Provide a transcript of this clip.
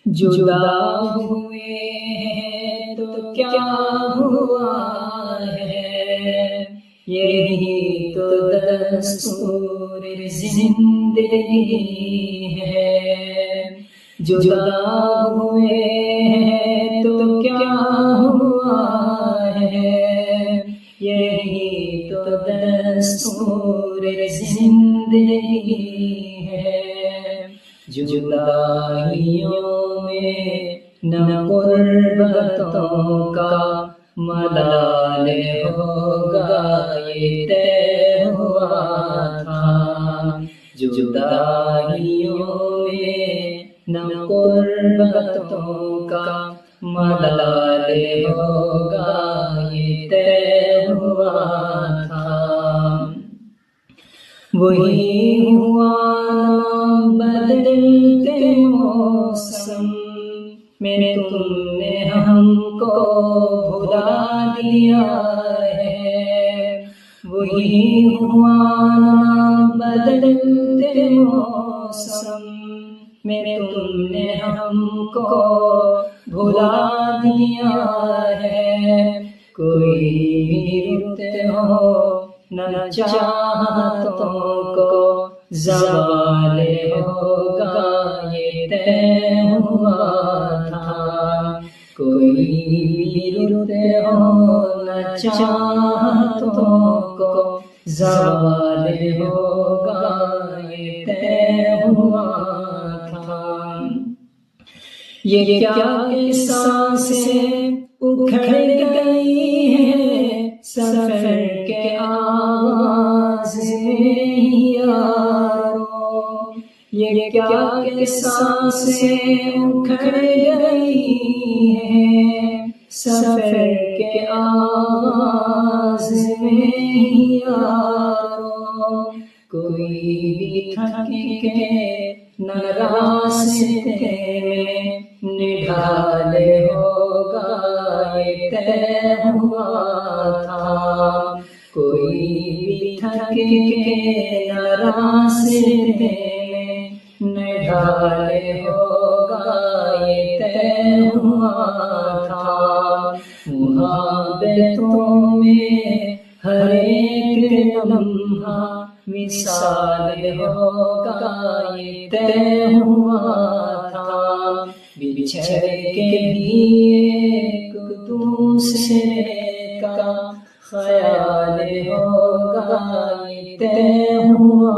جدا ہوئے ہیں تو کیا ہوا ہے، یہی تو دستور زندگی ہے۔ جدا ہوئے ہیں تو کیا ہوا ہے، یہی تو دستور زندگی ہے۔ جدائیوں میں نہ قربتوں کا ملال ہوگا، یہ طے ہوا تھا۔ جدائیوں میں نہ قربتوں کا ملال ہوگا، یہ طے ہوا تھا۔ وہی ہوا بدلتے موسم میں تم نے ہم کو بھلا دیا ہے۔ وہی ہوا بدلتے موسم میں تم نے ہم کو بھلا دیا ہے۔ کوئی بھی رت ہو نہ چاہتوں کو زوال ہوگا، یہ طے ہوا تھا۔ کوئی بھی رت ہو نہ چاہتوں کو زوال ہوگا، یہ طے ہوا تھا۔ یہ کیا کہ سانسیں اکھڑ گئی ہیں سفر کے آغاز میں یارو، یہ کیا کہ سانسیں اکھڑ گئی ہیں سفر کے آغاز میں یارو۔ کوئی بھی تھک کے نہ راستے میں نڈھال ہوگا، یہ طے ہوا تھا۔ کوئی بھی تھک کے نہ راستے میں نڈھال ہوگا، یہ طے ہوا تھا۔ محبتوں میں ہر ایک لمحہ وصال ہوگا، یہ طے ہوا تھا۔ بچھڑ کے بھی ایک دوسرے کا خیال ہوگا، یہ طے ہوا